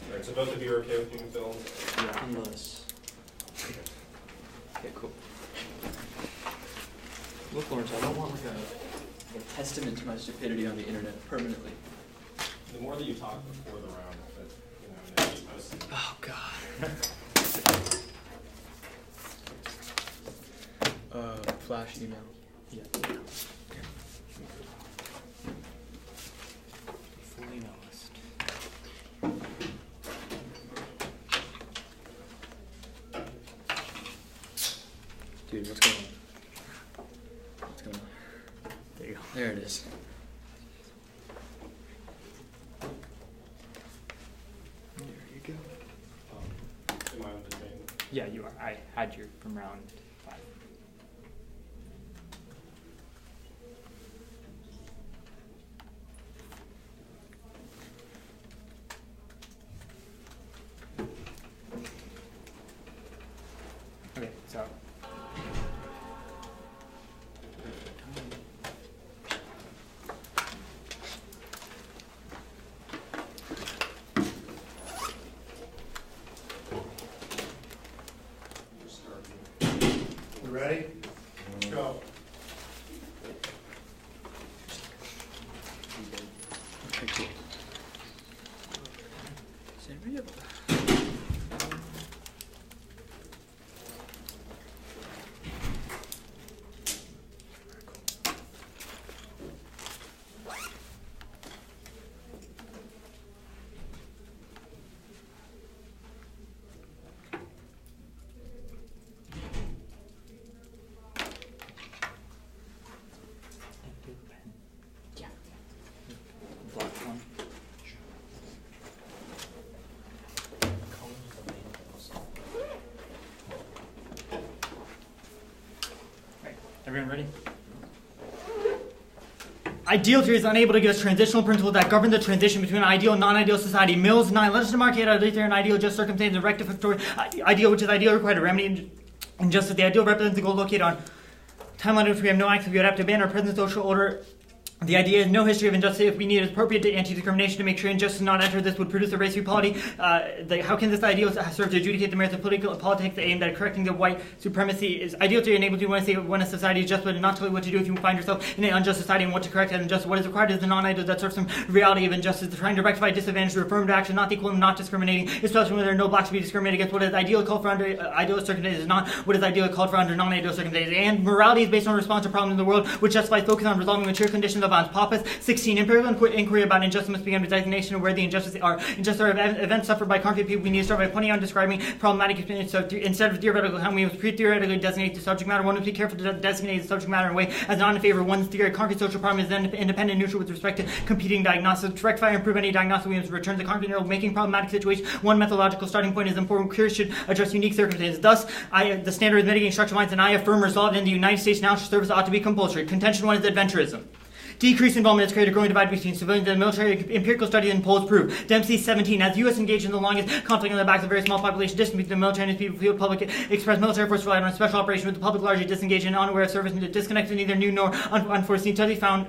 Alright, so both of you are okay with being filmed? Yeah. Unless. Okay, cool. Look, Lawrence, I don't want like a testament to my stupidity on the internet permanently. The more that you talk before the round, but you know, just post. Oh God. Flash email. Yeah. Okay. Full email list. Dude, what's going on? What's going on? There you go. There it is. There you go. Am I on the main? Yeah, you are. I had you from round 5. Okay, so. You ready? Go. Okay, cool. Yeah. Black one. Right. Everyone ready? Ideal theory is unable to give us transitional principles that govern the transition between an ideal and non-ideal society. Mills 9. Let us demarcate ideal theory and ideal just circumstance and rectificatory ideal, which is ideal required to remedy injustice. The ideal represents the goal located on timeline in which we have no access. We would have to abandon our present social order. The idea is no history of injustice. If we need it appropriate to anti-discrimination to make sure injustice does not enter, this would produce a race equality. How can this ideal serve to adjudicate the merits of politics aimed at correcting the white supremacy? Is ideal theory enables you to say when a society is just, but not tell you what to do if you find yourself in an unjust society and what to correct as unjust. What is required is the non-ideal that serves some reality of injustice, trying to rectify disadvantage through affirmative action, not equal and not discriminating, especially when there are no blacks to be discriminated against. What is ideal called for under ideal circumstances is not what is ideal called for under non-ideal circumstances. And morality is based on response to problems in the world, which justifies focus on resolving material conditions of violence. Papas 16. Empirical inquiry about injustice must begin with designation of where the injustices are. Injustice are events suffered by concrete people. We need to start by pointing out and describing problematic experience. So instead of theoretical, how we must pre-theoretically designate the subject matter. One must be careful to designate the subject matter in a way as not in favor of one's theory. Concrete social problem is then independent and neutral with respect to competing diagnostics. To rectify and improve any diagnostic, we must return to the concrete neural making problematic situation. One methodological starting point is important. Cures should address unique circumstances. Thus, the standard is mitigating structural violence, and I affirm resolved in the United States national service ought to be compulsory. Contention 1 is adventurism. Decreased involvement has created a growing divide between civilians and military. Empirical studies and polls prove. Dempsey 17. As the U.S. engaged in the longest conflict on the backs of a very small population, distance between the military and its people, field public expressed military force relied on special operation with the public largely disengaged and unaware of service and disconnected, neither new nor unforeseen. Studies found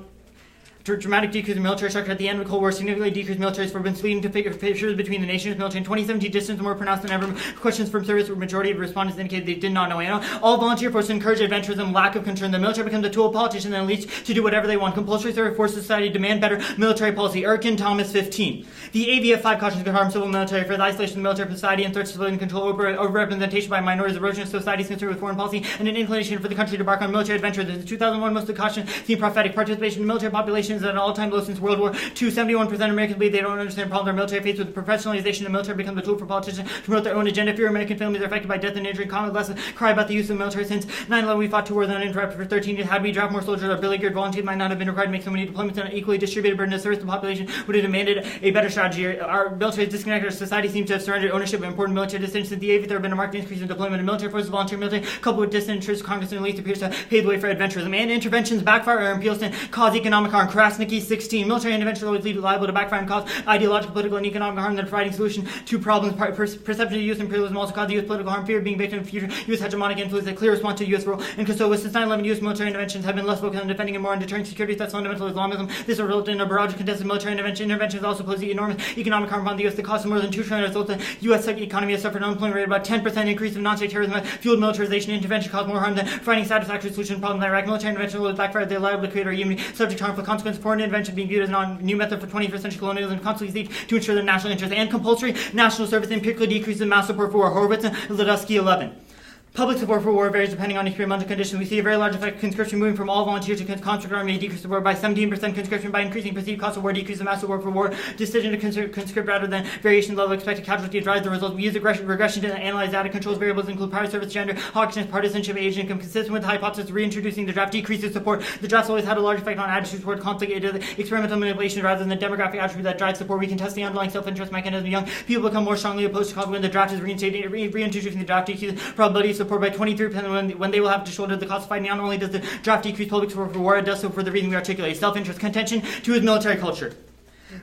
dramatic decrease in military structure at the end of the Cold War, significantly decreased military force, leading to fissures between the nation's military. In 2017, distance more pronounced than ever. Questions from service where majority of respondents indicated they did not know. All volunteer forces encourage adventurism, lack of concern. The military becomes a tool of politicians and elites to do whatever they want. Compulsory service force society demand better military policy. Erkin Thomas 15. The AVF 5 cautions could harm civil military for the isolation of the military from society and threats to civilian control, overrepresentation by minorities, erosion of society's concern with foreign policy, and an inclination for the country to embark on military adventure. The 2001 most of the caution seemed prophetic. Participation in the military population is at an all-time low since World War II. 71% of Americans believe they don't understand the problem their military faces with professionalization. The military becomes a tool for politicians to promote their own agenda. Fewer American families are affected by death and injury. Common less cry about the use of the military. Since 9/11, we fought 2 wars uninterrupted for 13 years. Had we draft more soldiers, our beleaguered volunteers might not have been required to make so many deployments, and an equally distributed burden of service to the population would have demanded a better strategy. Our military is disconnected. Our society seems to have surrendered ownership of important military decisions. Since the 80s, there have been a marked increase in deployment of military forces. Volunteer military, coupled with distant interests, Congress and elites, appears to pave the way for adventurism. And interventions backfire or impels to cause economic harm. Krasnicki 16. Military intervention will always lead liable to backfire and cause ideological, political, and economic harm than providing solution to problems. Perception of U.S. imperialism also caused U.S. political harm, fear of being victim of future U.S. hegemonic influence. A clear response to U.S. role in Kosovo. Since 9/11, U.S. military interventions have been less focused on defending and more on deterring security threats, fundamental Islamism. This will result in a barrage of contested military intervention. Interventions also pose enormous economic harm upon the U.S. The cost of more than $2 trillion result in the U.S. economy has suffered an unemployment rate of about 10% increase of non-state terrorism. Fueled militarization intervention caused more harm than finding satisfactory solution to problems in Iraq. Military intervention will backfire. They are liable to create or even subject to harmful consequences. Foreign intervention being viewed as a new method for 21st century colonialism constantly seek to ensure their national interests. And compulsory national service empirically decreases mass support for war. Horowitz and Ledusky 11. Public support for war varies depending on experimental conditions. We see a very large effect of conscription moving from all volunteers to conscript army, decrease support by 17%. Conscription by increasing perceived cost of war, decrease the mass support for war. Decision to conscript rather than variation level of expected casualty drives the result. We use regression to analyze data. Controls variables include prior service, gender, hawkishness, partisanship, age, income. Consistent with the hypothesis, reintroducing the draft decreases support. The draft's always had a large effect on attitudes toward conflict. Experimental manipulation rather than the demographic attribute that drives support. We can test the underlying self-interest mechanism. Young people become more strongly opposed to conflict when the draft is reinstated. Reintroducing the draft decreases probability of support by 23%. When they will have to shoulder the cost of fighting. Not only does the draft decrease public support for war, it does so for the reason we articulate: self-interest. Contention to his military culture.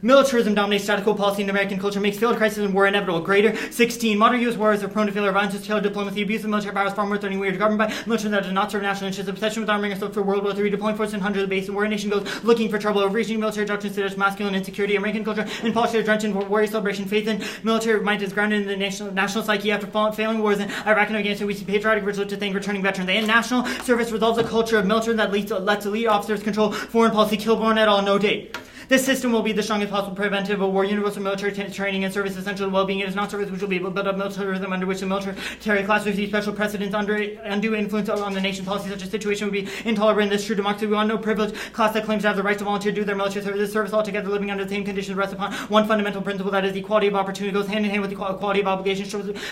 Militarism dominates status quo policy in American culture, makes failed crisis and war inevitable. Greater 16. Modern U.S. warriors are prone to failure, violence, tailored diplomacy, abuse of military power is far more threatening. We are governed by military that does not serve national interests. Obsession with arming ourselves for World War III, deploying forces in hundreds of bases. Where a nation goes looking for trouble, overreaching military doctrines considers masculine insecurity. American culture and policy are drenched in warrior celebration. Faith in military might is grounded in the national psyche. After failing wars in Iraq and Afghanistan, we see patriotic rituals to thank returning veterans. And national service resolves a culture of military that lets elite officers control foreign policy. Killborn et al. No date. This system will be the strongest possible preventive of war. Universal military training and service essential to well-being. It is not service which will be able to build up militarism under which the military class receives special precedence under undue influence on the nation's policy. Such a situation would be intolerable in this true democracy. We want no privileged class that claims to have the right to volunteer to do their military service. This service altogether living under the same conditions rests upon one fundamental principle, that is equality of opportunity. Goes hand in hand with equality of obligation.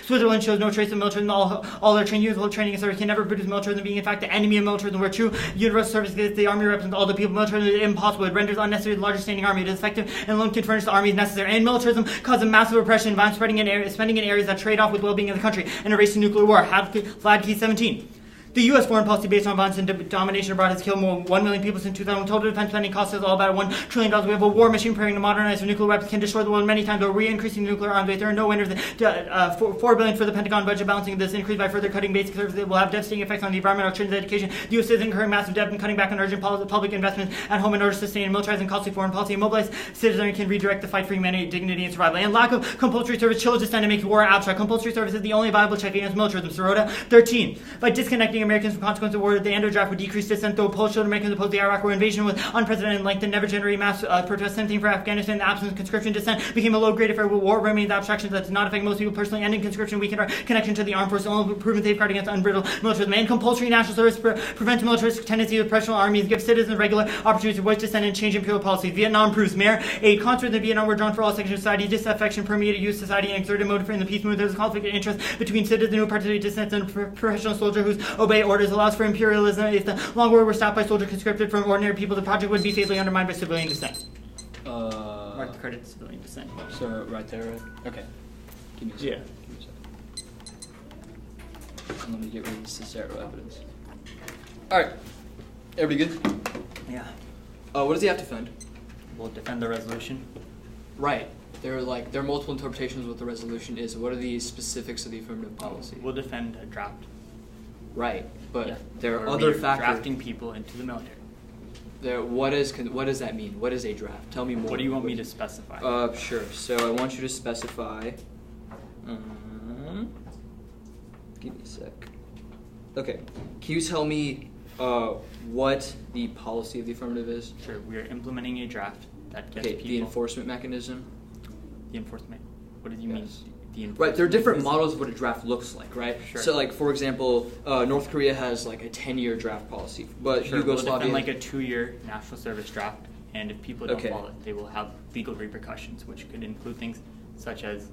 Switzerland shows no trace of militarism. All their universal training and service can never produce militarism, being in fact the enemy of militarism. Where true universal service is the army represents all the people. Militarism is impossible. It renders unnecessary the largest standing army. It is effective and alone can furnish the army is necessary. And militarism causes massive oppression and violence spending in areas that trade off with well-being of the country and a race to nuclear war. Flag key 17. The U.S. foreign policy based on violence and domination abroad has killed more than 1 million people since 2000. Total defense spending costs us all about $1 trillion. We have a war machine preparing to modernize for nuclear weapons, can destroy the world many times. We're re-increasing the nuclear arms race. There are no winners. $4 billion for the Pentagon budget, balancing this increase by further cutting basic services. It will have devastating effects on the environment, our children's education. The U.S. is incurring massive debt and cutting back on urgent public investments at home in order to sustain and militarize and costly foreign policy. A mobilized citizenry can redirect the fight for humanity, dignity, and survival. And lack of compulsory service chills descent and makes war abstract. Compulsory service is the only viable check against militarism. Sirota 13. By disconnecting Americans from consequences of war, the end of draft would decrease dissent, though Polish Americans opposed the Iraq War invasion with unprecedented length and never generate mass protests. Same thing for Afghanistan. The absence of conscription dissent became a low-grade affair. War remains abstraction that does not affect most people personally. Ending conscription weakened our connection to the armed forces, only proven safeguard against unbridled militarism. And compulsory national service prevents militaristic tendencies of professional armies, give citizens regular opportunities to voice dissent and change imperial policies. Vietnam proves Mayor a concerts in Vietnam were drawn for all sections of society. Disaffection permeated youth society and exerted motive in the peace movement. There was a conflict of interest between citizens who participate dissent and professional soldier who obey orders. Allows for imperialism. If the long war were stopped by soldiers conscripted from ordinary people, the project would be fatally undermined by civilian dissent. Mark the credit, civilian dissent. So right there, right? Okay. Give me a second. Yeah. Give me a second. Let me get rid of this Cicero evidence. Alright. Everybody good? Yeah. What does he have to defend? We'll defend the resolution. Right. There are multiple interpretations of what the resolution is. What are the specifics of the affirmative policy? We'll defend a draft. Right, but Yeah. there are Or other we're factors. drafting people into the military. What does that mean? What is a draft? Tell me more. What do you want me to specify? Sure. So I want you to specify. Give me a sec. Okay. Can you tell me what the policy of the affirmative is? Sure, we are implementing a draft that gets Okay. people. The enforcement mechanism. The enforcement. What do you mean? Yes. The Right, there are different mechanism? models of what a draft looks like, right? Sure. So, like, for example, North Korea has, like, a 10-year draft policy, but Sure, we'll Yugoslavia... defend like a 2-year national service draft, and if people don't Okay. follow it, they will have legal repercussions, which could include things such as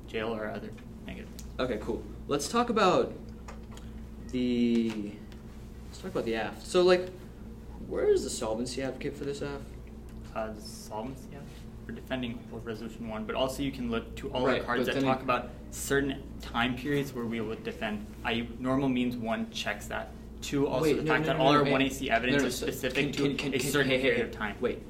jail or other negative things. Okay, cool. Let's talk about the aft. So, like, where is the solvency advocate for this aft? The solvency act for defending Resolution 1, but also you can look to all Right, our cards but that then talk about certain time periods where we will defend. Normal means 1 checks that. 2 also Wait, the no, fact no, that no, all no, our no, 1AC evidence no, is so specific can- to a certain hey, period of time. Wait,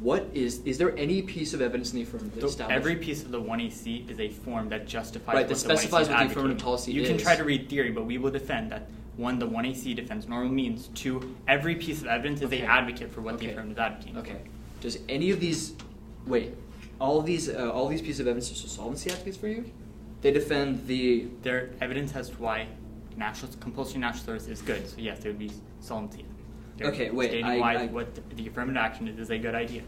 is there any piece of evidence in the affirmative that establishes? Every piece of the 1AC is a form that justifies Right, what that the specifies 1AC what the is affirmative advocating. policy You can is. try to read theory, but we will defend that, one, the 1AC defends normal means, two, every piece of evidence is Okay. a advocate for what Okay. the affirmative is advocating. Okay. Does any of these all these pieces of evidence are solvency advocates for you? They defend the Their evidence as to why compulsory natural service is good, so yes, it would be solvency. They're Okay, wait, stating why what the affirmative action is a good idea.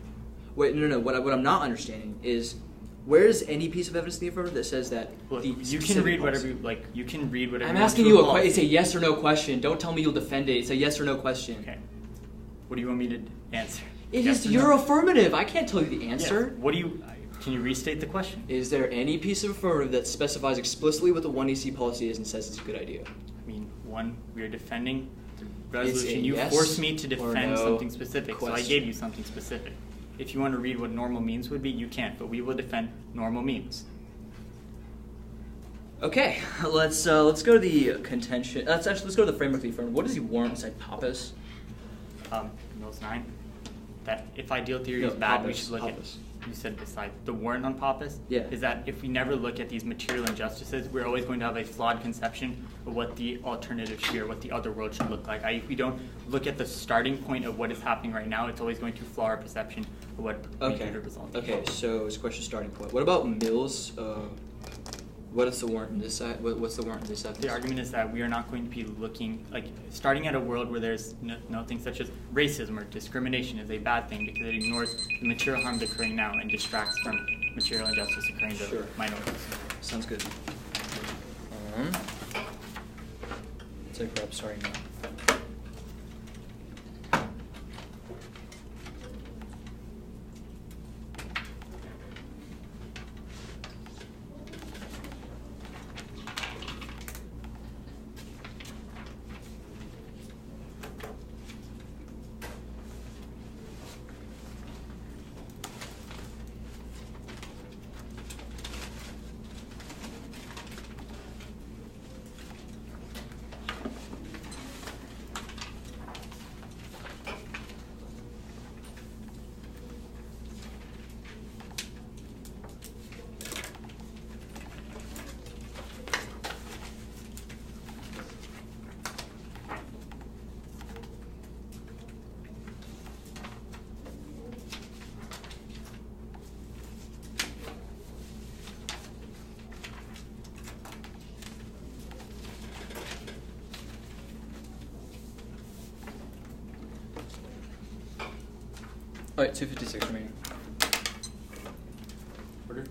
no. What I'm not understanding is where is any piece of evidence in the affirmative that says that Look, the you can specific read policy- whatever you like. You can read whatever. I'm you want asking to you a policy. question. It's a yes or no question. Don't tell me you'll defend it. It's a yes or no question. Okay. What do you want me to answer? It Yes is or your no? affirmative. I can't tell you the Yes. answer. What do you? Can you restate the question? Is there any piece of affirmative that specifies explicitly what the 1AC policy is and says it's a good idea? I mean, one, we are defending the It's a resolution. You yes forced me to or defend no something specific, so I question. gave you something specific. If you want to read what normal means would be, you can't, but we will defend normal means. Okay, let's go to the contention. Let's go to the framework of the affirmative. What does he warrant inside Pappas? Mills 9, that if ideal theory No, is bad, we Pappas, should look Pappas. at, you said beside the warrant on Pappas, Yeah. is that if we never look at these material injustices, we're always going to have a flawed conception of what the alternative should be or what the other world should look like. If we don't look at the starting point of what is happening right now, it's always going to flaw our perception of what we do to resolve. Okay, so it's a question starting point. What about Mills? What is the warrant in this side? What's the warrant in this side? The argument is that we are not going to be looking, starting at a world where there's no things such as racism or discrimination is a bad thing because it ignores the material harms occurring now and distracts from material injustice occurring to Sure. minorities. Sounds good. It's like perhaps starting now. All right, 256 remaining. Order?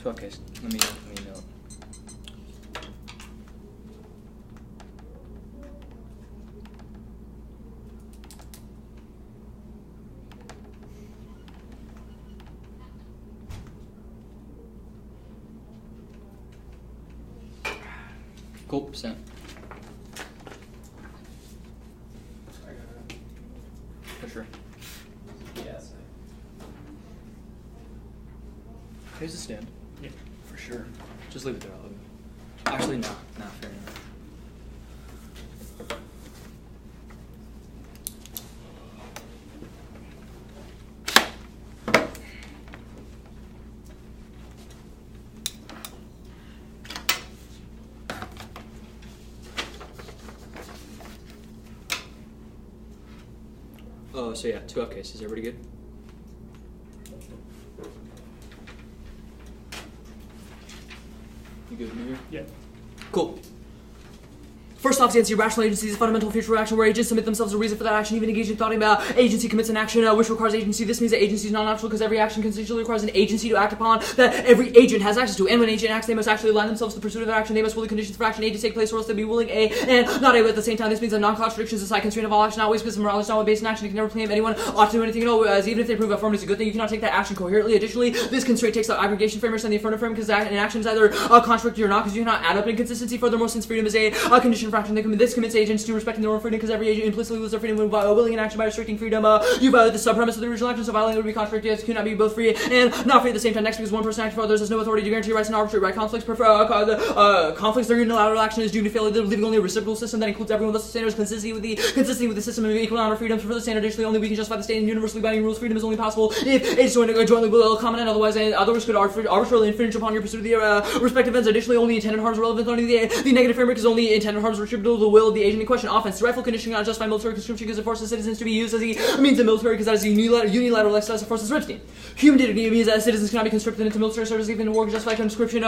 12 case. Let me know. Cool, sent. I got it. For sure. Yes. Here's the stand. Yeah. For sure. Just leave it there. Actually, no. No, fair enough. Oh, so yeah, 2 up cases. Everybody good? You good in here? Yeah. Cool. First off, the rational agency is a fundamental feature of action where agents submit themselves a reason for that action, even engaging in thought about agency commits an action which requires agency. This means that agency is non-natural because every action constitutionally requires an agency to act upon that every agent has access to. And when an agent acts, they must actually align themselves to the pursuit of that action. They must fully conditions for action agents take place, or else they be willing A and not A at the same time. This means that non-contradiction is a side constraint of all action, always because morality is not based in action. You can never claim anyone ought to do anything at all, as even if they prove affirmative is a good thing, you cannot take that action coherently. Additionally, this constraint takes out aggregation frameworks and the affirmative frame because an action is either contradictory or not, because you cannot add up inconsistency. Furthermore, since freedom is a condition infraction. This commits agents to respecting their own freedom because every agent implicitly loses their freedom when willing in action by restricting freedom. You violate the subpremise of the original action, so violating would be contradictory. You cannot be both free and not free at the same time. Next, because one person acting for others has no authority to guarantee rights and arbitrary right conflicts. Conflicts their unilateral action is due to fail, leaving only a reciprocal system that includes everyone. Thus, the standard is consistent with the system of equal honor freedoms. For the standard, additionally, only we can justify the state and universally binding rules. Freedom is only possible if agents jointly will comment, and otherwise, others could arbitrarily infringe upon your pursuit of the respective ends. Additionally, only intended harms relevant. Only the negative framework is only intended harms attributable to the will of the agent in question. Offense: the rightful condition cannot justify military conscription because it forces citizens to be used as a means of military, because that is a unilateral exercise of force as Ripstein. Human dignity means that citizens cannot be conscripted into military service even in war can justify conscription.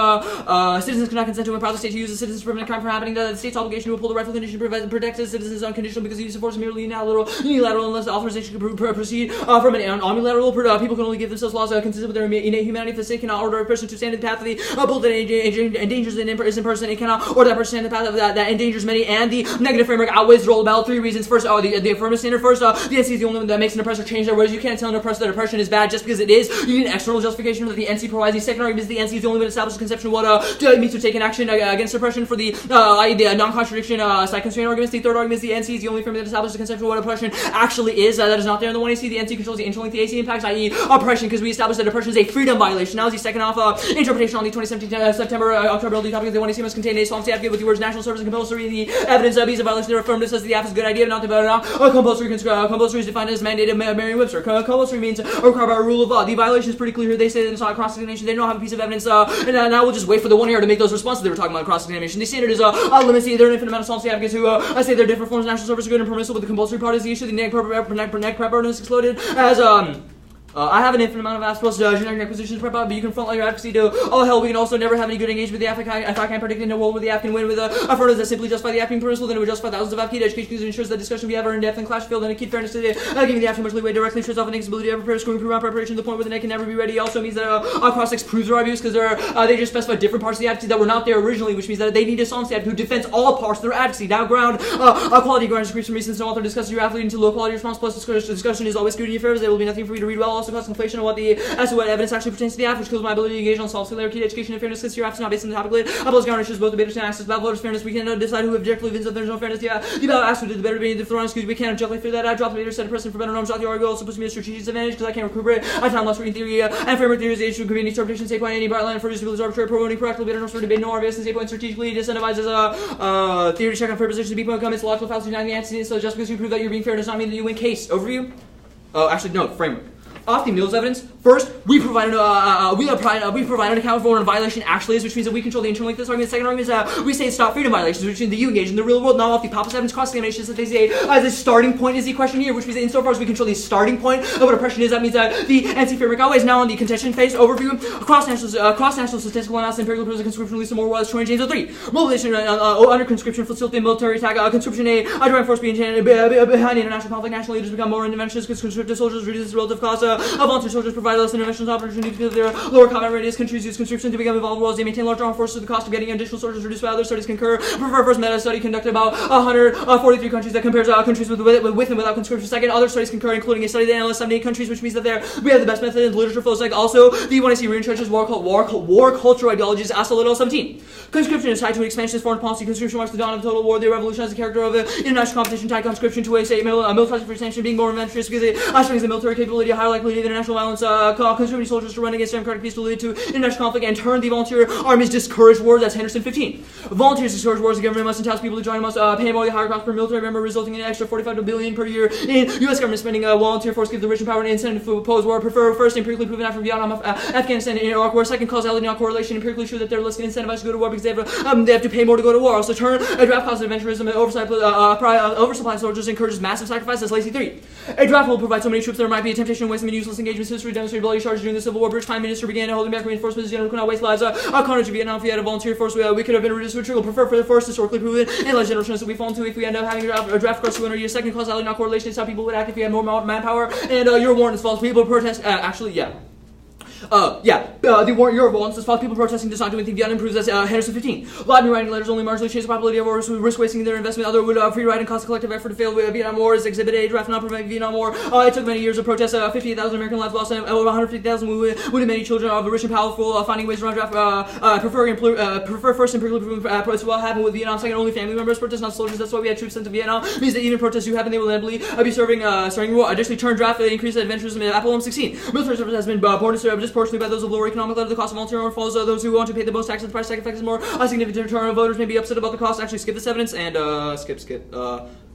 Citizens cannot consent to empower the state to use the citizens to prevent a crime from happening. The state's obligation to uphold the rightful condition protects its citizens unconditional because the use of force is merely unilateral unless the authorization can proceed from an omnilateral. People can only give themselves laws consistent with their innate humanity. If the state cannot order a person to stand in the path of the bullet that endangers an innocent person, it cannot order that person to stand in the path of that endangers many. And the negative framework outweighs the role about 3 reasons. First, the affirmative standard. First, the NC is the only one that makes an oppressor change their ways. You can't tell an oppressor that oppression is bad just because it is. You need an external justification that the NC provides. The second argument is the NC is the only one that establishes conception of what means to take an action against oppression. For the non-contradiction side constraint arguments, the third argument is the NC is the only framework that establishes conception of what oppression actually is. That is not there in the 1AC. The NC controls the interlink the AC impacts, i.e. oppression, because we established that oppression is a freedom violation. Now is the second off interpretation on the 2017 September October LD topic of the 1AC must contain a solvency advocate with the words national service and compulsory. The evidence of these a violation. Their affirmative says the app is a good idea, but not the compulsory is defined as mandated Merriam-Webster. Compulsory means required by a rule of law. The violation is pretty clear here. They say that it's not cross-examination. They don't have a piece of evidence. And now we'll just wait for the 1 year to make those responses. They were talking about cross-examination. The standard is limits. There are an infinite amount of solvency advocates who say there are different forms of national service are good and permissible, but the compulsory part is the issue. The neck prep ordinance exploded as I have an infinite amount of aspects generic acquisitions prep out, but you can front your advocacy to oh hell, we can also never have any good engagement with the app. If I can't predict in a world where the app can win with affirmatives that simply justify the app being permissible, then it would justify thousands of app key education because it ensures that discussion we have are in depth and clash field and a key fairness to the giving the app too much leeway directly shows off an ability to ever prepare screwing prove preparation to the point where the neck can never be ready. Also means that cross-ex proves their abuse because they just specify different parts of the advocacy that were not there originally, which means that they need a solvency advocate who defends all parts of their advocacy. Now ground quality grounds decrease from reasons no author discusses your athlete into low quality response plus discussion is always scrutiny affairs. There will be nothing for you to read well. Also cause conflation of as to what evidence actually pertains to the app, which kills my ability to engage on solid similarity to education and fairness because your app is not based on the topic lid. Apples ground issues both debaters and access about voters' fairness. We can decide who objectively wins if there's no fairness. The ballot asks who did the better being the throne excuse. We can't objectively figure that out. Drop the debater, set a precedent for better norms. Drop the argument also puts me at a strategic advantage because I can't recuperate. I time lost reading theory and framework theories. Age to convene interpretation. Say point any bright line for use arbitrary promoting correctly better norms for debate. No RBS and say point strategically disincentivizes theory check on fair positions. B point comments logical fallacy denying the antecedents. So just because you prove that you're being fair does not mean that you win. Case overview. Actually no framework. Off the Mills evidence. First, we provide an account for what a violation actually is, which means that we control the interlink. This argument. Second argument is we say stop freedom violations, which means that you engage in the real world, not off the Papa's evidence cross-examinations that they say the starting point is the question here, which means that insofar as we control the starting point of what oppression is, that means that the NC framework always now on the contention phase overview. Cross-national statistical analysis, empirical proofs of conscription, release more was Troy James 03. Mobilization under conscription, facilitate military attack, conscription a direct force being behind international conflict. National leaders become more interventionists because conscripted soldiers reduce the relative cost. Volunteer soldiers provide less interventions opportunities because their lower combat radius. Countries use conscription to become involved in wars. They maintain larger armed forces. The cost of getting additional soldiers reduced by other studies concur. Prefer first meta study conducted about 143 countries that compares countries with and without conscription. Second, other studies concur, including a study that analyzed 78 countries, which means that we have the best method in literature flows. Like also, the one I see reentrenches war culture ideologies. Asked a little 17. Conscription is tied to an expansionist foreign policy. Conscription marks the dawn of the total war. They revolutionize the character of international competition. Tied conscription to a militarized free nation being more adventurous because it strengthens the military capability, higher likelihood of international violence. Conscripting soldiers to run against democratic peace to lead to international conflict and turn the volunteer armies discourage wars. That's Henderson 15. Volunteers discourage wars. The government must entice people to join. Must pay more the higher cost per military member, resulting in an extra $45 billion per year in U.S. government spending. Volunteer force give the rich and power and incentive to oppose war. Prefer first empirically proven after Vietnam, Afghanistan, and Iraq war. Second, causality not correlation. Empirically true that they're less incentivized to go to war because they have to pay more to go to war. Also, turn a draft causes adventurism and oversupply soldiers encourages massive sacrifice. That's Lacey 3. A draft will provide so many troops there might be a temptation to waste them in useless engagements. History demonstrated bloody charges during the Civil War. British Prime Minister began holding back reinforcements. General could not waste lives. Carnage of Vietnam. If we had a volunteer force, we could have been reduced to a trickle. Prefer for the first historically proven and less general chance that we fall into if we end up having a draft across the winter year. Second, causality not correlation is how people would act if we had more manpower and your warrant is false. People protest. Actually, yeah. The warrant your violence as people protesting does not do anything. Vietnam improves as Henderson 15. Live writing letters only marginally change the probability of wars who risk wasting their investment. Other would free ride and cost a collective effort to fail. Vietnam War is Exhibit A. Draft not prevent Vietnam War. It took many years of protest. 58,000 American lives lost and over 150,000 wounded. Many children of the rich and powerful finding ways around draft. Prefer first and proven protests will happen with Vietnam. Second, only family members protest, not soldiers. That's why we had troops sent to Vietnam. Means that even protests do happen, they will inevitably be starting war. Additionally, turn draft increase adventurism in Apple 16. Military service has been borne disproportionately by those of lower economic level. The cost of volunteer follows those who want to pay the most taxes. The price tag effect is more significant. Turn of voters may be upset about the cost. Actually, skip this evidence and skip.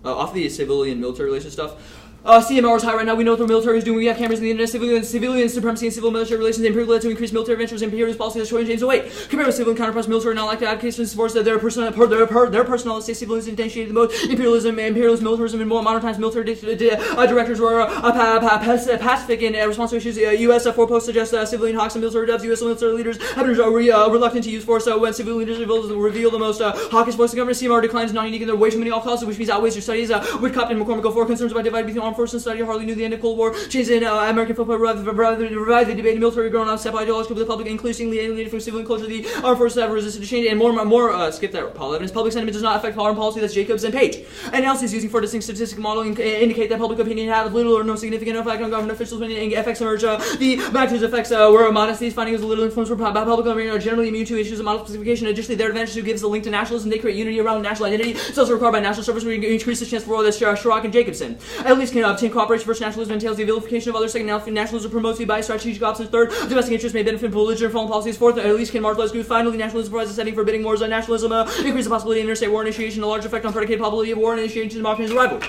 Off the civilian military relations stuff. CMR is high right now. We know what the military is doing. We have cameras in the internet. Civilian supremacy and civil military relations. Imperial led to increase military adventures. Imperialist policy that's showing James 08. Compared with civilian counterparts, military not like to advocate for force that their personnel say civilians instantiated the most. Imperialism, militarism in more modern times. Military directors were pacific in response to issues. U.S. foreposts suggest civilian hawks and military devs. U.S. military leaders have been reluctant to use force when civilian leaders reveal the most hawkish voice of government. CMR declines not unique in their way too many off causes, which means outweighs your studies. Whitcup and McCormick go for concerns about dividing between armed forces and study hardly knew the end of Cold War. Changes in American football revive the debate in military grown up step ideological with the public increasingly alienated from civilian culture. The armed forces have resisted to change and more skip that Paul evidence. Public sentiment does not affect foreign policy. That's Jacobs and Page. Analysis using for distinct statistical modeling indicate that public opinion had little or no significant effect on government officials when effects emerge. The magnitude effects were modest. These findings little influence by public opinion are generally immune to issues of model specification. Additionally, their advantage gives a link to nationalism. They create unity around national identity. It's also required by national service where you increase the chance for this Chirac and Jacobson. At least can obtain cooperation versus nationalism entails the vilification of others. Second, nationalism promotes the by strategic options. Third, domestic interests may benefit from religion and foreign policies. Fourth, at least can marginalize groups. Finally, nationalism provides a setting for bidding wars. Nationalism increase the possibility of interstate war initiation, a large effect on predicated probability of war initiation to democracy's arrival.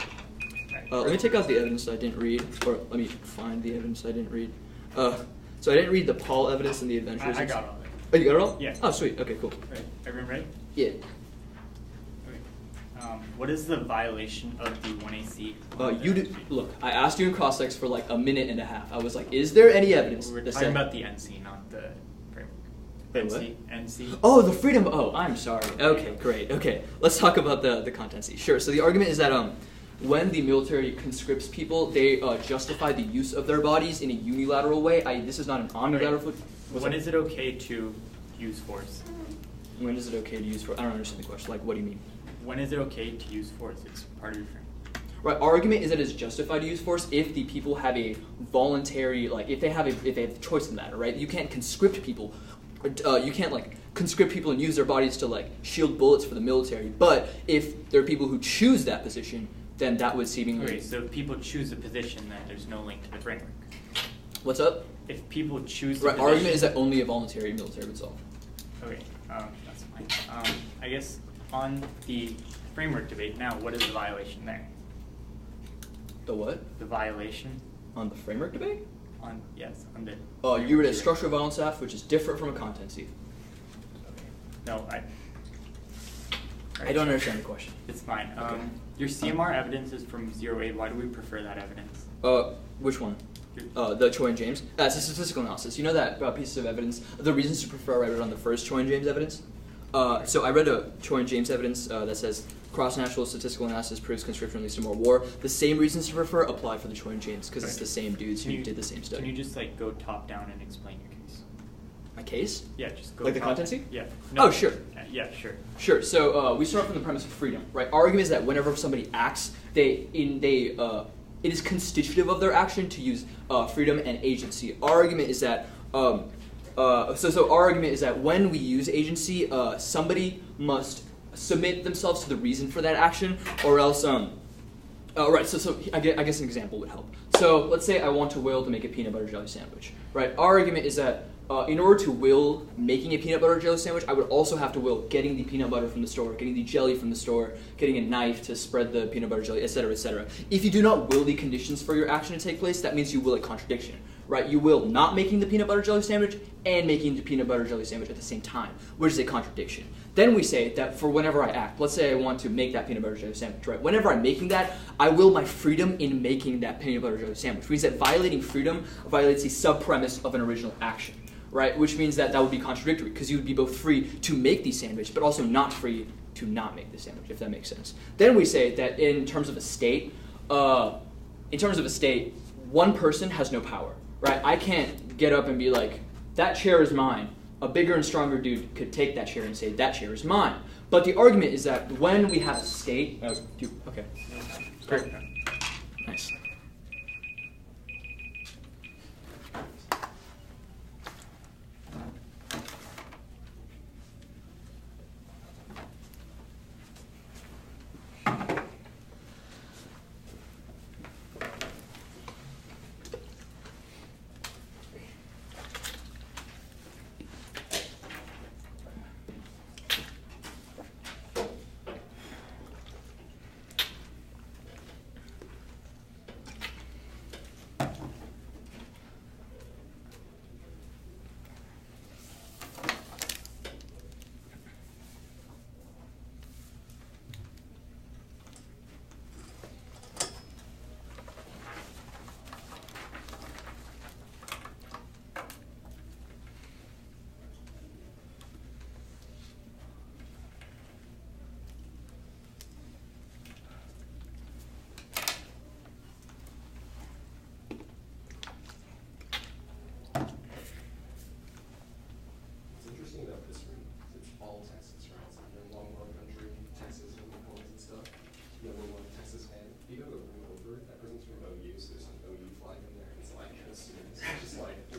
Let me take out the evidence I didn't read, or let me find the evidence I didn't read. So I didn't read the Paul evidence and the adventures. I got all of it. Oh, you got it all? Yeah. Oh, sweet. Okay, cool. Right. Everyone ready? Yeah. What is the violation of the 1AC? Look, I asked you in cross-sex for like a minute and a half. I was like, is there any evidence? We're talking about the NC, not the framework. NC. Oh, the freedom. Oh, I'm sorry. Okay, great. Okay, let's talk about the content. Sure. So the argument is that when the military conscripts people, they justify the use of their bodies in a unilateral way. This is not an omnilateral. When is it okay to use force? When is it okay to use force? I don't understand the question. Like, what do you mean? When is it okay to use force? It's part of your frame. Right. Our argument is that it's justified to use force if the people have a voluntary, like, if they have a choice in that. Right. You can't conscript people. You can't conscript people and use their bodies to shield bullets for the military. But if there are people who choose that position, then that would seemingly. Okay. So if people choose a position, then there's no link to the framework. What's up? If people choose. Right. Our argument is that only a voluntary military would solve. Okay. That's fine. I guess. On the framework debate now, what is the violation there? The what? The violation. On the framework debate? On the. Oh, you read a structural violence staff, which is different from a contency. Okay. No, I don't understand the question. It's fine. Okay. Your CMR evidence is from 08. Why do we prefer that evidence? Which one? The Choi and James? It's a statistical analysis. You know that pieces of evidence, the reasons to prefer I read on the first Choi and James evidence? So I read a Choi and James evidence that says cross-national statistical analysis proves conscription leads to more war. The same reasons to prefer apply for the Choi and James because it's the same dudes who did the same study. Can you just go top down and explain your case? My case? Yeah, just go. Like the contency? Yeah. No. Oh, sure. Yeah, sure. Sure. So we start from the premise of freedom, right? Our argument is that whenever somebody acts, it is constitutive of their action to use freedom and agency. Our argument is that. So our argument is that when we use agency, somebody must submit themselves to the reason for that action, or else. Right. So I guess an example would help. So let's say I want to will to make a peanut butter jelly sandwich. Right. Our argument is that in order to will making a peanut butter jelly sandwich, I would also have to will getting the peanut butter from the store, getting the jelly from the store, getting a knife to spread the peanut butter jelly, etc., etc. If you do not will the conditions for your action to take place, that means you will a contradiction. Right, you will not making the peanut butter jelly sandwich and making the peanut butter jelly sandwich at the same time, which is a contradiction. Then we say that for whenever I act, let's say I want to make that peanut butter jelly sandwich, right? Whenever I'm making that, I will my freedom in making that peanut butter jelly sandwich, which means that violating freedom violates the sub-premise of an original action, right? Which means that would be contradictory, because you would be both free to make the sandwich, but also not free to not make the sandwich, if that makes sense. Then we say that in terms of a state, one person has no power. Right, I can't get up and be like, that chair is mine. A bigger and stronger dude could take that chair and say, that chair is mine. But the argument is that when we have a state... okay. Great. Nice.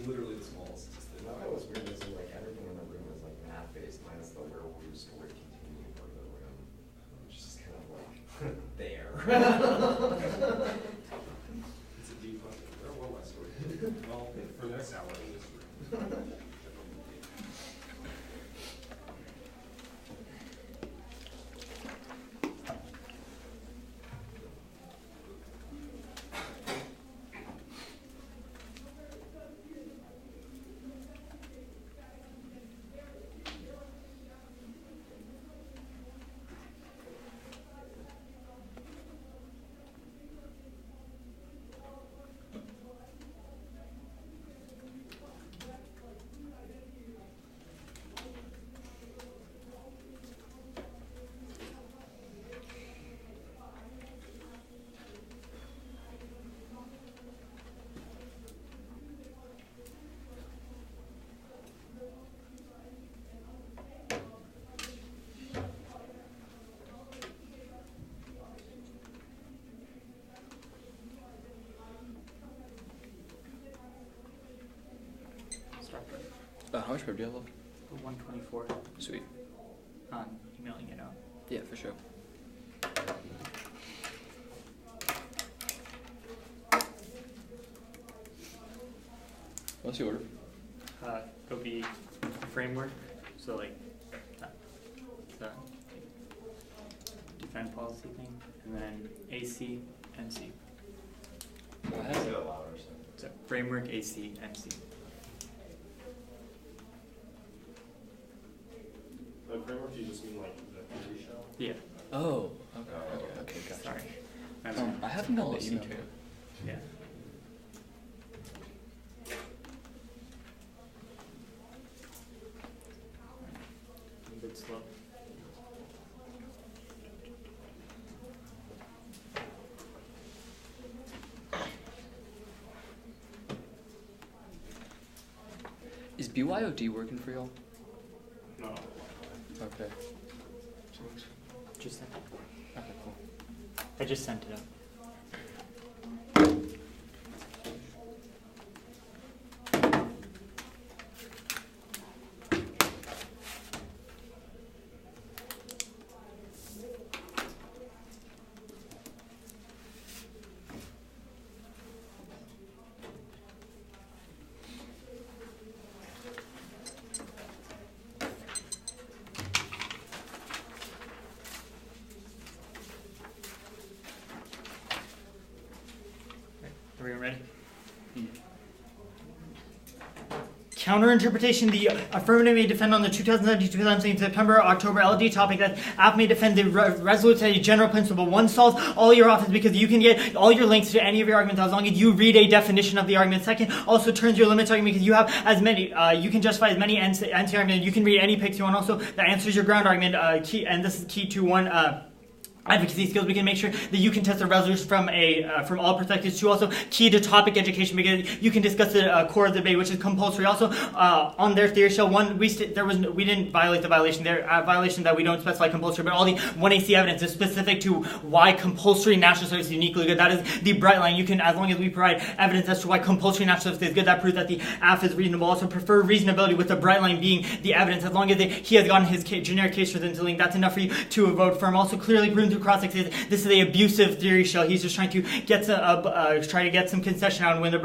Literally the smallest. No, it was weird. Is like everything in the room is like math-based, minus the werewolf story containing part of the room, which is kind of like there. It's a deep one. Where were my stories? Well, for the next hour in this room. How much paper do you have left? 124. Sweet. Emailing it out. Yeah, for sure. What's the order? It'll be framework, so like the defend policy thing, and then AC, MC. Well, I said it louder, so. So framework, AC, MC. The framework, you just mean like the theory shell? Yeah. Oh, okay, gotcha. Sorry. I haven't done the email. Yeah. A bit slow. Is BYOD working for y'all? No. Okay. Just sent it. Okay, cool. I just sent it out. Everyone ready? Counterinterpretation: the affirmative may defend on the 2017 September October LD topic that app may defend the resolute as a general principle. One solves all your offense because you can get all your links to any of your arguments as long as you read a definition of the argument. Second, also turns your limits argument because you have as many, you can justify as many anti-arguments. You can read any picks you want. Also, that answers your ground argument. Key, and this is key to one. advocacy skills. We can make sure that you can test the resolution from all perspectives. To also key to topic education, because you can discuss the core of the debate, which is compulsory. Also, on their theory show, we didn't violate the violation. There violation that we don't specify compulsory, but all the 1AC evidence is specific to why compulsory national service is uniquely good. That is the bright line. You can, as long as we provide evidence as to why compulsory national service is good, that proves that the AF is reasonable. Also, prefer reasonability, with the bright line being the evidence. As long as he has gotten his generic case for the interlink, that's enough for you to vote for him. Also, clearly proven through cross-examination, this is an abusive theory show. He's just trying to get some concession out and win the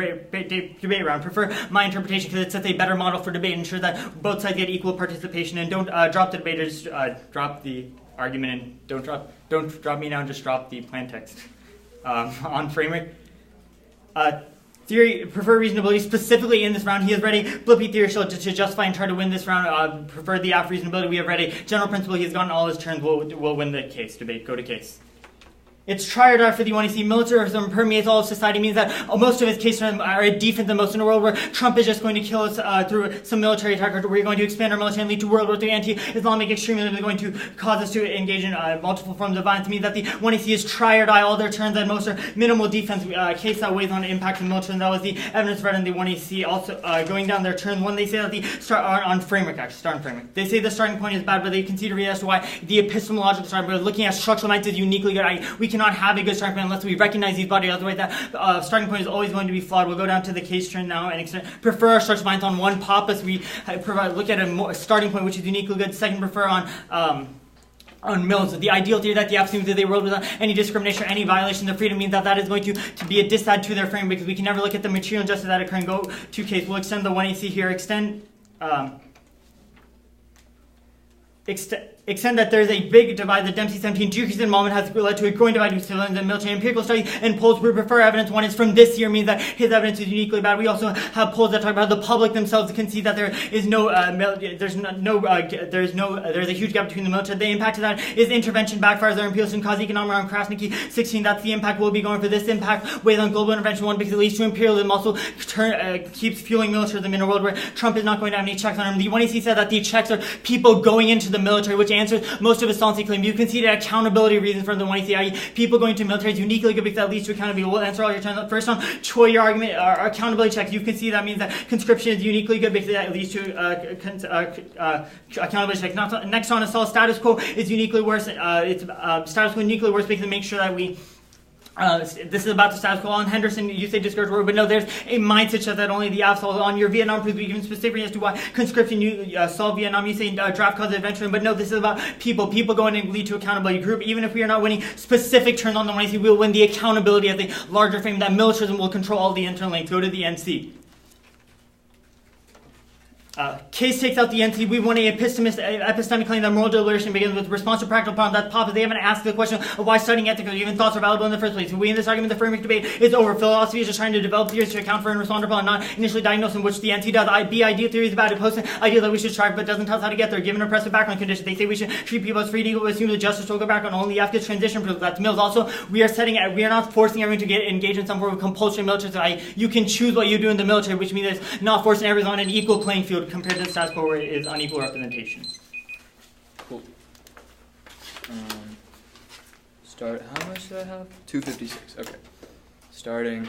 debate round. Prefer my interpretation because it sets a better model for debate, ensure that both sides get equal participation, and don't drop the debate, or just drop the argument, and don't drop me now, just drop the plain text. On framework. Theory, prefer reasonability. Specifically in this round, he has read a Blippy theory show to justify and try to win this round. Prefer the AF reasonability. We have read a general principle. He has gotten all his turns. Will win the case debate. Go to case. It's try or die for the one. You see, militarism permeates all of society, means that most of his cases are a defense of most in a world where Trump is just going to kill us through some military attack, or we're going to expand our military and lead to World War III. Anti-Islamic extremism is going to cause us to engage in multiple forms of violence. It means that the one you see is try or die. All their turns and most are minimal defense. Case that weighs on the impact of military. And that was the evidence read in the one you see. Also going down their turn one, they say that the start on framework, actually start on framework. They say the starting point is bad, but they concede to read as to why the epistemological starting point, looking at structural minds, is uniquely good. We cannot have a good starting point unless we recognize these bodies. Otherwise, that starting point is always going to be flawed. We'll go down to the case turn now and prefer our structural minds on one papas. We look at a starting point which is uniquely good. Second, prefer on Mills, the ideal theory that the absolute is a world without any discrimination or any violation of freedom, means that is going to be a disadd to their frame, because we can never look at the material injustice that occur and go to case. We'll extend the 1AC here. Extend that there is a big divide. The Dempsey 17 decrease in involvement has led to a growing divide between civilians and military. Empirical study and polls we prefer evidence. One is from this year, means that his evidence is uniquely bad. We also have polls that talk about the public themselves can see that there is there's a huge gap between the military. The impact of that is intervention backfires their imperialism, cause economic harm. Krasniki 16. That's the impact we'll be going for. This impact weighs on global intervention. One, because it leads to imperialism. Also keeps fueling militarism in a world where Trump is not going to have any checks on him. The 1AC said that the checks are people going into the military, which answers most of his solvency claim. You can see the accountability reasons for the 1AC, i.e. people going to military is uniquely good because that leads to accountability. We'll answer all your time. First on Choi, your argument, accountability checks. You can see that means that conscription is uniquely good because that leads to accountability checks. Next on assault, status quo is uniquely worse. It's status quo uniquely worse because it makes sure that we this is about the status quo. On Henderson, you say discourage word, but no, there's a mindset shift that only the absolute. On your Vietnam proof, we given specifically as to why conscription you solve Vietnam. You say draft cause adventure, but no, this is about people going and lead to accountability group. Even if we are not winning specific turns on the 1AC, we will win the accountability as a larger frame. That militarism will control all the internal links. Go to the NC. Case takes out the NC. We want an epistemic claim that moral deliberation begins with response to practical problems. That's Papa. They haven't asked the question of why studying ethics or even thoughts are valuable in the first place. We in this argument, the framework debate is over. Philosophy is just trying to develop theories to account for and respond to problems, not initially diagnose in which the NC does. Ideal theory is about it. Post an idea that we should strive, but doesn't tell us how to get there. Given oppressive background conditions, they say we should treat people as free and equal, assume the justice will go back on only after transition proof. That's Mills. Also, we are not forcing everyone to get engaged in some form of compulsory military. So you can choose what you do in the military, which means it's not forcing everyone on an equal playing field compared to the status quo where it is unequal representation. Cool. Start. How much do I have? 256. Okay. Starting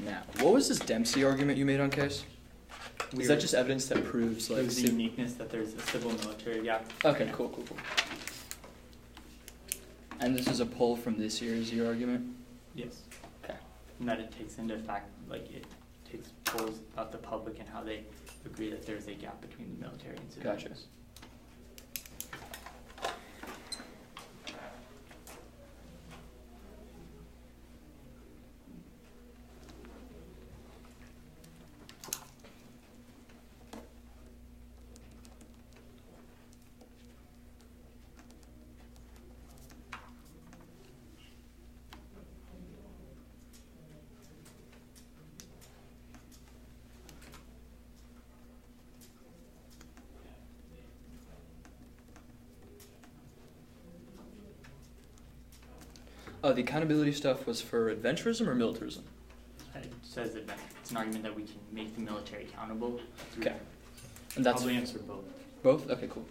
now. What was this Dempsey argument you made on case? Is that just evidence that proves like the uniqueness that there's a civil military gap? Okay. Cool. And this is a poll from this year. Is your argument? Yes. Okay. And that it takes into fact, like it takes polls about the public and how they agree that there's a gap between the military and civilians. Gotcha. Oh, the accountability stuff was for adventurism or militarism? It says that it's an argument that we can make the military accountable. Okay. And that's probably answer both. Both? Okay, cool.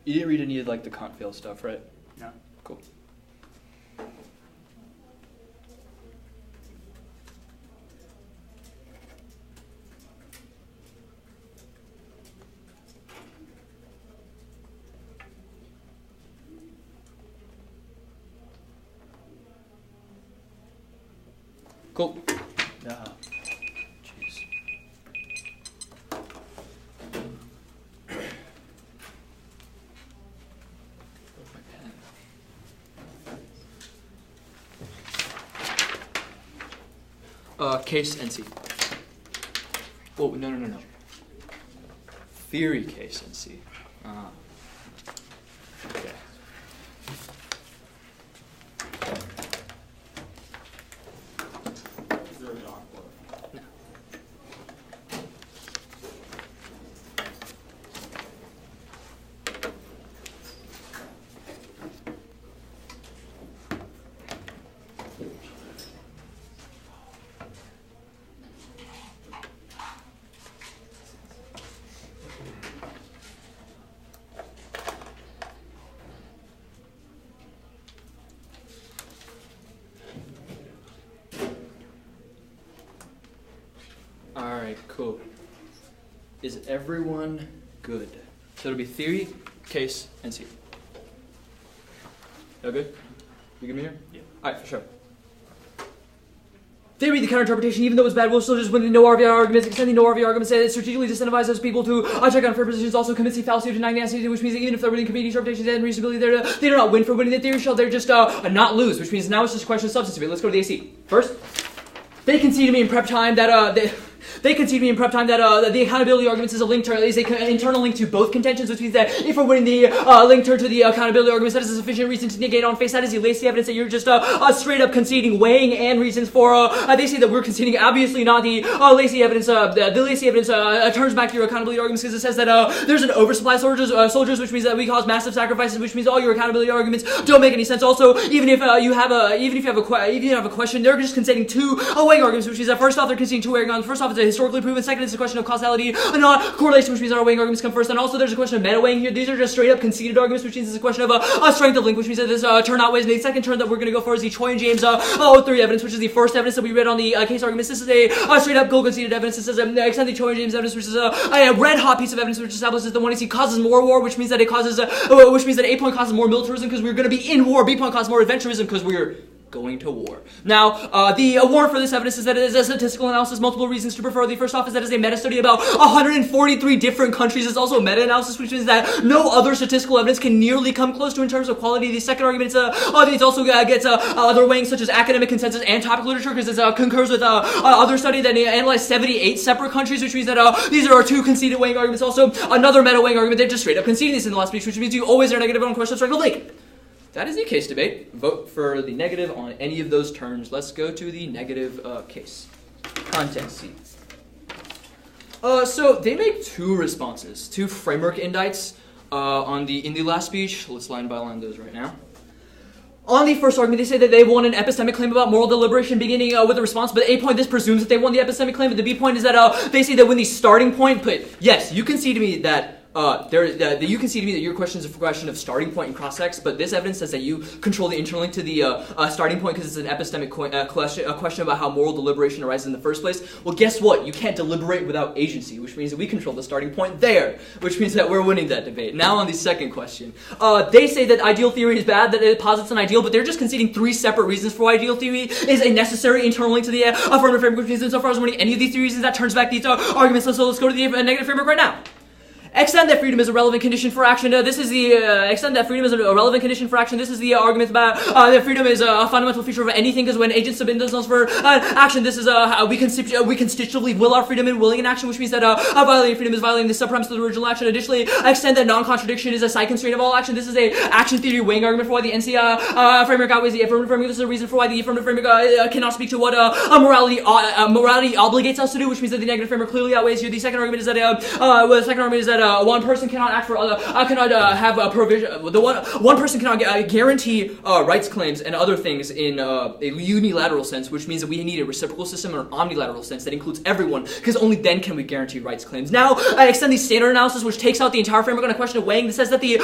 You didn't read any of like the Kant fail stuff, right? No. Cool. Cool. Jeez. My pen. Case NC. Whoa, no. Theory case NC. Okay. Is there a doc book? No. Alright, cool. Is everyone good? So it'll be theory, case, and C. Y'all good? You give me here? Yeah. Alright, for sure. Theory, the counter-interpretation, even though it's bad, we'll still just win the no RVR arguments, extending no RVR arguments, it strategically disincentivizes people to check on fair positions, also commits the fallacy of denying the answer, which means that even if they're winning competing interpretations and reasonability, they do not win for winning the theory shell, they're just not lose, which means now it's just a question of substance debate. Let's go to the AC. First, they conceded me in prep time that the accountability arguments is an internal link to both contentions, which means that if we're winning the link to the accountability arguments, that is a sufficient reason to negate on face. That is the lazy evidence that you're just straight up conceding, weighing, and reasons for. They say that we're conceding. Obviously, not the lazy evidence. The lazy evidence turns back to your accountability arguments because it says that there's an oversupply of soldiers, which means that we cause massive sacrifices, which means all your accountability arguments don't make any sense. Also, even if you have a question, they're just conceding two weighing arguments, which means that first off they're conceding two weighing arguments. First off, it's a historically proven. Second, it's a question of causality and not correlation, which means our weighing arguments come first. And also, there's a question of meta weighing here. These are just straight up conceded arguments, which means it's a question of a strength of link, which means that this turn outweighs. And the second turn that we're going to go for is the Choi and James theory evidence, which is the first evidence that we read on the case arguments. This is a straight up gold conceded evidence. This is extend the Choi and James evidence, which is a red hot piece of evidence, which establishes that 1AC causes more war, which means that it causes, which means that A point causes more militarism because we're going to be in war. B point causes more adventurism because we're going to war. Now, the warrant for this evidence is that it is a statistical analysis, multiple reasons to prefer. The first off is that it is a meta-study about 143 different countries. It's also a meta-analysis, which means that no other statistical evidence can nearly come close to in terms of quality. The second argument is it also gets other weighings such as academic consensus and topic literature because it concurs with other study that analyzed 78 separate countries, which means that these are our two conceded weighing arguments. Also, another meta-weighing argument, they're just straight up conceding this in the last speech, which means you always are negative on questions strength of link. That is the case debate. Vote for the negative on any of those terms. Let's go to the negative case. Content C. So they make two responses, two framework indicts in the last speech. Let's line by line those right now. On the first argument, they say that they won an epistemic claim about moral deliberation beginning with a response, but A point, this presumes that they won the epistemic claim, but the B point is that they say that when the starting point, but yes, you can see to me that you can see to me that your question is a question of starting point and cross-sex, but this evidence says that you control the interlink to the starting point because it's an epistemic question about how moral deliberation arises in the first place. Well, guess what? You can't deliberate without agency, which means that we control the starting point there, which means that we're winning that debate. Now on the second question. They say that ideal theory is bad, that it posits an ideal, but they're just conceding three separate reasons for why ideal theory is a necessary internal link to the affirmative framework, which means insofar as winning any of these three reasons, that turns back these arguments. So let's go to the negative framework right now. Extend that freedom is a relevant condition for action. This is the extend that freedom is a relevant condition for action. This is the argument about that freedom is a fundamental feature of anything because when agents submit themselves for action, this is we constitutively will our freedom in willing an action, which means that violating freedom is violating the sub-premise of the original action. Additionally, extend that non-contradiction is a side constraint of all action. This is a action theory weighing argument for why the NC framework outweighs the affirmative framework. This is a reason for why the affirmative framework cannot speak to what morality obligates us to do, which means that the negative framework clearly outweighs you. The second argument is that one person cannot act for other, cannot have a provision. One person cannot guarantee rights claims and other things in a unilateral sense, which means that we need a reciprocal system or an omnilateral sense that includes everyone, because only then can we guarantee rights claims. Now, I extend the standard analysis, which takes out the entire framework on a question of weighing. That says that the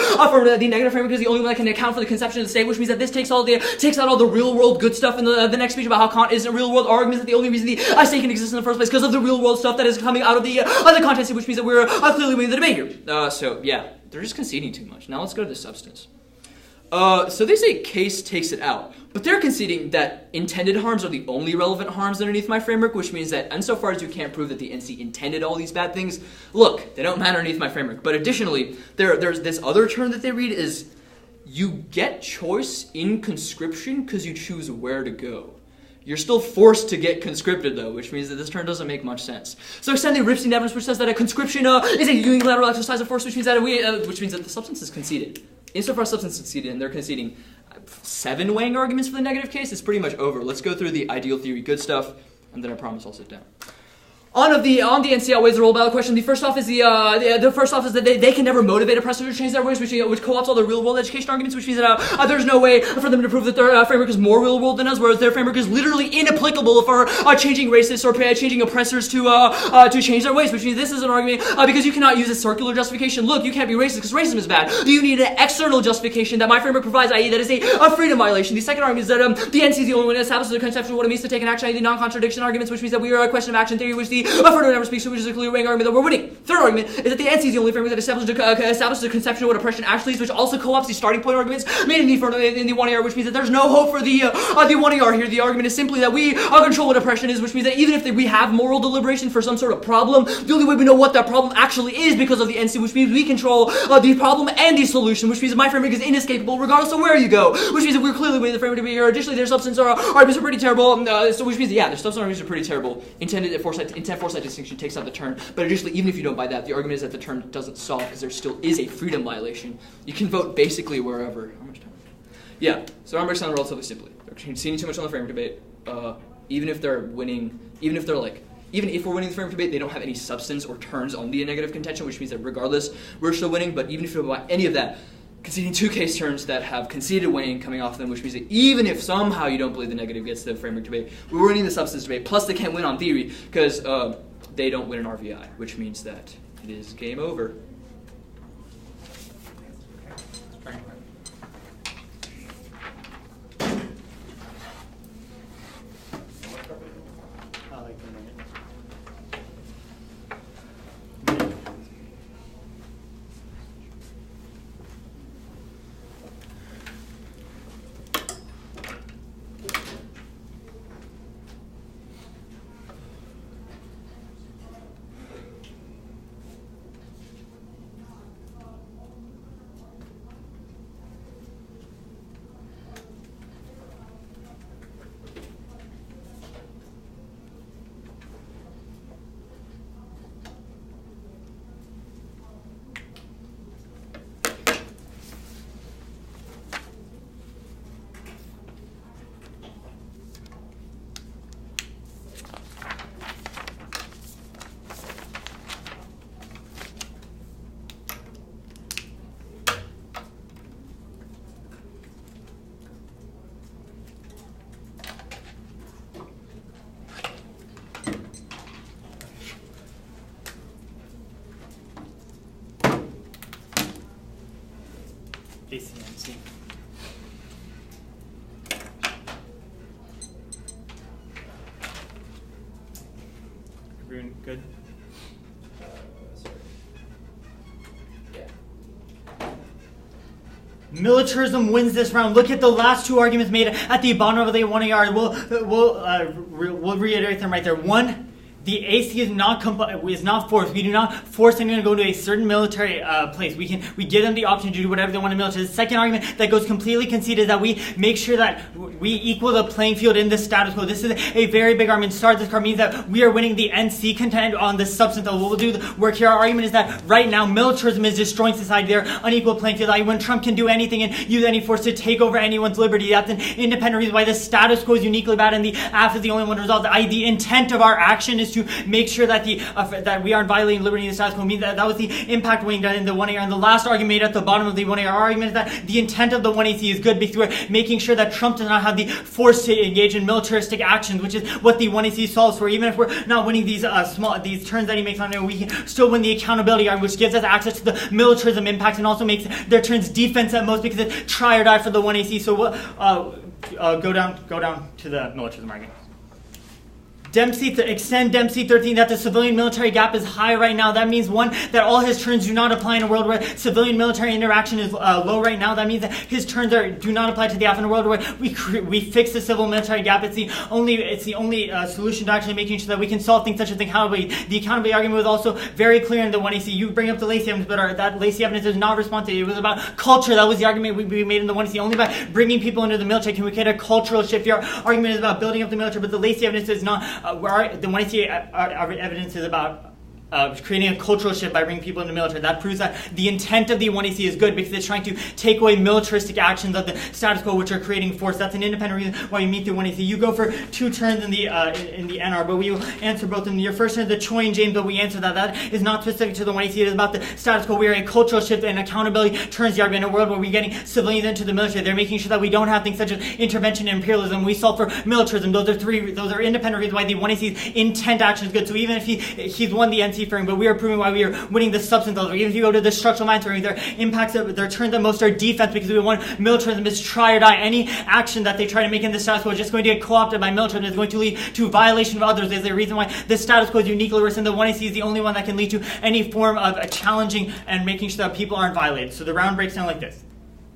negative framework is the only one that can account for the conception of the state, which means that this takes out all the real world good stuff in the next speech about how Kant isn't real world. Arguments that the only reason the state can exist in the first place because of the real world stuff that is coming out of the context, which means that we're clearly winning the debate here. So yeah, they're just conceding too much. Now let's go to the substance. So they say case takes it out, but they're conceding that intended harms are the only relevant harms underneath my framework, which means that insofar as you can't prove that the NC intended all these bad things, look, they don't matter underneath my framework. But additionally, there's this other term that they read is you get choice in conscription because you choose where to go. You're still forced to get conscripted, though, which means that this term doesn't make much sense. So extending Ripstein evidence, which says that a conscription is a unilateral exercise of force, which means that the substance is conceded. Insofar as substance is conceded, and they're conceding 7 weighing arguments for the negative case, it's pretty much over. Let's go through the ideal theory good stuff, and then I promise I'll sit down. On the NC outweighs the role ballot question. The first off is that they can never motivate oppressors to change their ways, which co-opts all the real world education arguments, which means that there's no way for them to prove that their framework is more real world than us, whereas their framework is literally inapplicable for changing racists or changing oppressors to change their ways, which means this is an argument because you cannot use a circular justification. Look, you can't be racist because racism is bad. You need an external justification that my framework provides, i.e. that is a freedom violation. The second argument is that the NC is the only one that establishes the conception of what it means to take an action, the non-contradiction arguments, which means that we are a question of action theory, which the further never speaks to, which is a clear weighing argument that we're winning. Third argument is that the NC is the only framework that establishes the conception of what oppression actually is, which also co-opts the starting point arguments made in the 1ER, which means that there's no hope for the 1ER here. The argument is simply that we control what oppression is, which means that even if we have moral deliberation for some sort of problem, the only way we know what that problem actually is because of the NC, which means we control the problem and the solution, which means that my framework is inescapable regardless of where you go, which means that we're clearly winning the framework to be here. Additionally, their substance arguments are pretty terrible, so which means, yeah, their substance arguments are pretty terrible. Intent foresight distinction takes out the turn, but additionally, even if you don't buy that, the argument is that the turn doesn't solve because there still is a freedom violation. You can vote basically wherever. How much time? Yeah, so I'm breaks down relatively simply. They're conceding too much on the framework debate. Even if we're winning the framework debate, they don't have any substance or turns on the negative contention, which means that regardless, we're still winning. But even if you don't buy any of that, conceding 2 case turns that have conceded weighing coming off them, which means that even if somehow you don't believe the negative gets to the framework debate, we're winning the substance debate. Plus, they can't win on theory because they don't win an RVI, which means that it is game over. ACMC. Everyone good? Sorry. Yeah. Militarism wins this round. Look at the last 2 arguments made at the bottom of the 1AR. We'll reiterate them right there. 1. The AC is not forced. We do not force anyone to go to a certain military place. We give them the option to do whatever they want in the military. The second argument that goes completely conceded is that we make sure that we equal the playing field in the status quo. This is a very big argument. Start this card means that we are winning the NC contend on the substance of what we'll do the work here. Our argument is that right now militarism is destroying society. They're unequal playing field. Like when Trump can do anything and use any force to take over anyone's liberty, that's an independent reason why the status quo is uniquely bad and the AF is the only one to resolve. The intent of our action is to make sure that that we aren't violating liberty in the status quo. Means that was the impact weighing down in the 1AR. And the last argument made at the bottom of the 1AR argument is that the intent of the 1AC is good because we're making sure that Trump does not have the force to engage in militaristic actions, which is what the 1AC solves for. Even if we're not winning these these turns that he makes on it, we can still win the accountability argument, which gives us access to the militarism impact and also makes their turns defense at most because it's try or die for the 1AC. So we'll go down to the militarism argument. Extend Dempsey 13 that the civilian military gap is high right now. That means, one, that all his turns do not apply in a world where civilian military interaction is low right now. That means that his turns do not apply to the AF in a world where we fix the civil military gap. It's the only solution to actually making sure that we can solve things such as accountability. The accountability argument was also very clear in the 1AC. You bring up the Lacey evidence, but that Lacey evidence is not responsive. It was about culture. That was the argument we made in the 1AC. Only by bringing people into the military can we create a cultural shift. Your argument is about building up the military, but the Lacey evidence is not. The 1AC evidence is about creating a cultural shift by bringing people into the military. That proves that the intent of the 1AC is good because it's trying to take away militaristic actions of the status quo, which are creating force. That's an independent reason why you meet the 1AC. You go for 2 turns in the NR, but we will answer both of them. Your first turn is the Choi and James, but we answer that. That is not specific to the 1AC. It is about the status quo. We are a cultural shift and accountability turns the argument in a world where we're getting civilians into the military. They're making sure that we don't have things such as intervention and imperialism. We solve for militarism. Those are independent reasons why the 1AC's intent action is good. So even if he's won the NC frame, but we are proving why we are winning the substance of it. Even if you go to the structural minds frame, their impacts, their turns at most are defense because we want militarism is try or die. Any action that they try to make in the status quo is just going to get co-opted by militarism. It's going to lead to violation of others. There's a reason why the status quo is uniquely worse, and the 1AC is the only one that can lead to any form of challenging and making sure that people aren't violated. So the round breaks down like this.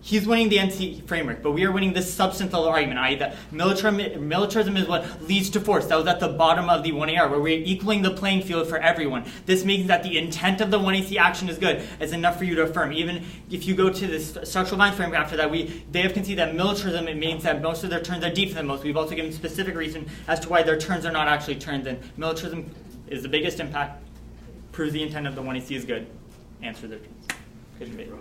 He's winning the NC framework, but we are winning the substance of the argument, i.e. that militarism is what leads to force. That was at the bottom of the 1AR, where we're equaling the playing field for everyone. This means that the intent of the 1AC action is good. It's enough for you to affirm. Even if you go to this structural minds framework after that, they have conceded that militarism, it means that most of their turns are deeper than most. We've also given specific reason as to why their turns are not actually turns, and militarism is the biggest impact, proves the intent of the 1AC is good. Answer their turns. Good debate.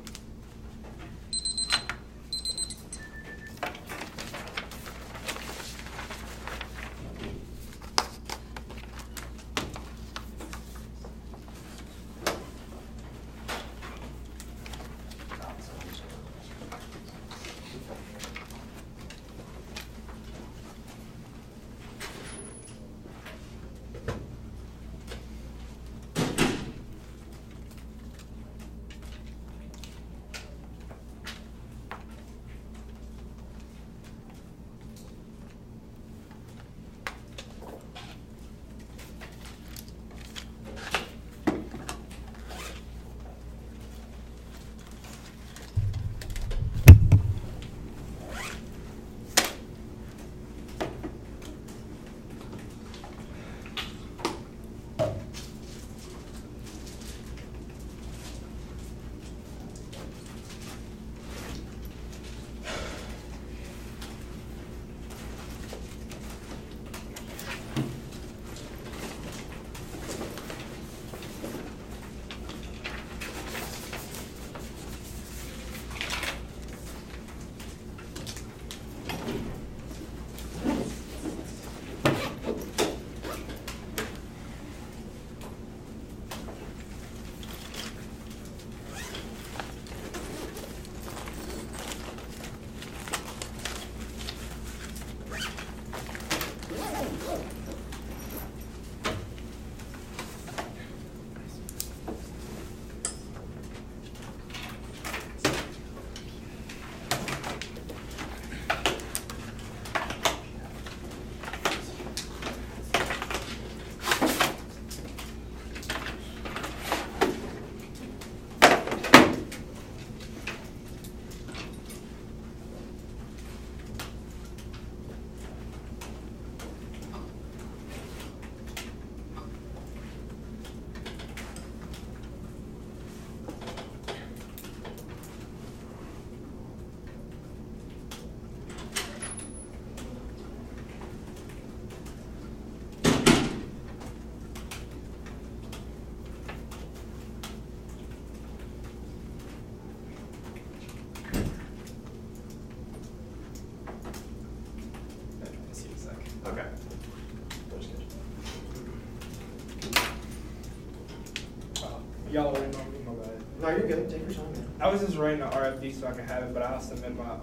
Y'all already know me, my bad. No, you're good. Take your time, man. I was just writing the RFD so I can have it, but I'll submit my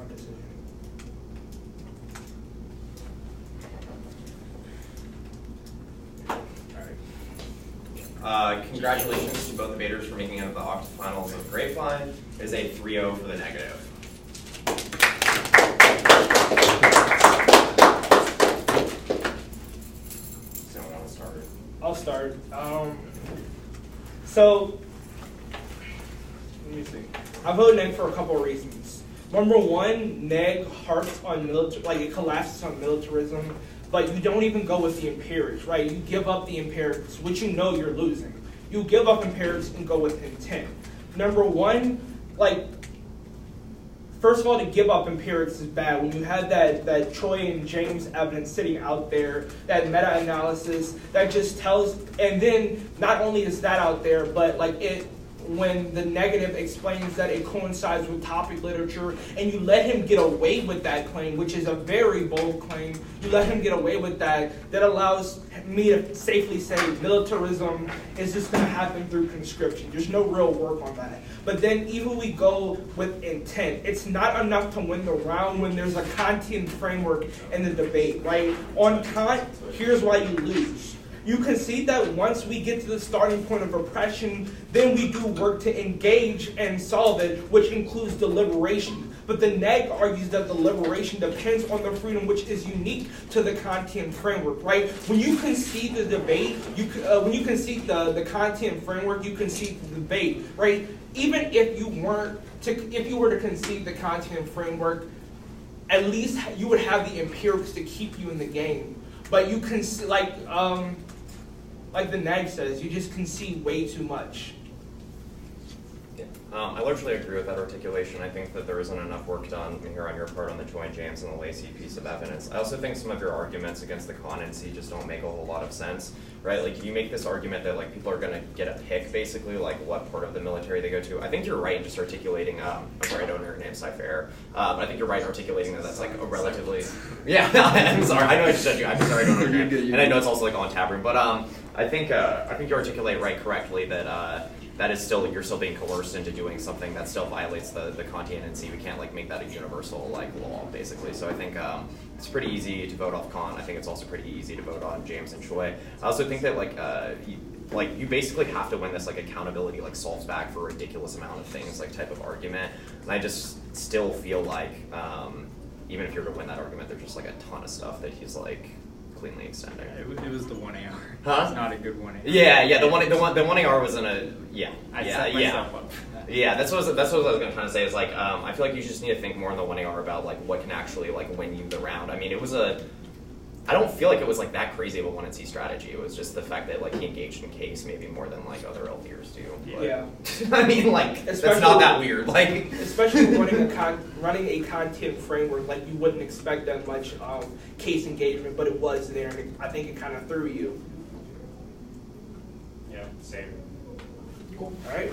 decision. Congratulations to both debaters for making it to the Octos finals of Grapevine. It is a 3-0 for the negative. Someone want to start? I'll start. So, let me see. I voted neg for a couple of reasons. Number one, neg harps on it collapses on militarism, but you don't even go with the empirics, right? You give up the empirics, which you know you're losing. You give up empirics and go with intent. Number one, first of all, to give up empirics is bad. When you have that Troy and James evidence sitting out there, that meta-analysis that just tells, and then not only is that out there, but when the negative explains that it coincides with topic literature, and you let him get away with that claim, which is a very bold claim, you let him get away with that allows me to safely say militarism is just going to happen through conscription. There's no real work on that. But then even we go with intent, it's not enough to win the round when there's a Kantian framework in the debate, right? On Kant, here's why you lose. You concede that once we get to the starting point of oppression, then we do work to engage and solve it, which includes deliberation. But the neg argues that the liberation depends on the freedom which is unique to the Kantian framework, right? When you concede the debate, when you concede the Kantian framework, you concede the debate, right? Even if you were to concede the Kantian framework, at least you would have the empirics to keep you in the game. But you can like the neg says, you just concede way too much. Yeah. I largely agree with that articulation. I think that there isn't enough work done here on your part on the Joy and James and the Lacey piece of evidence. I also think some of your arguments against the conancy just don't make a whole lot of sense, right? Like, you make this argument that people are going to get a pick, basically, what part of the military they go to. I think you're right in just articulating. I'm sorry, I don't know your name, Cypher. But I think you're right in articulating that that's a relatively. Yeah, I'm sorry. I know I just said you. I'm sorry, I don't know your name. And I know it's also on tap room, but I think you articulate correctly that. That is you're still being coerced into doing something that still violates the Kantianancy. We can't make that a universal law, basically. So I think it's pretty easy to vote off Kant. I think it's also pretty easy to vote on James and Choi. I also think that you basically have to win this accountability solves back for a ridiculous amount of things type of argument. And I just still feel even if you're to win that argument, there's just a ton of stuff that he's cleanly extending. It was the 1 AR. Huh? It's not a good 1 AR. Yeah. The one AR was in a I set myself up for that. Yeah, that's what I was going to try to say. Is I feel like you just need to think more in the 1 AR about what can actually win you the round. I mean, I don't feel like it was that crazy of a 1 and C strategy. It was just the fact that he engaged in case maybe more than other LPers do. But, yeah. I mean, that's not that weird. Especially running a Kantian framework, you wouldn't expect that much case engagement, but it was there, and I think it kind of threw you. Yeah, same. Cool. All right.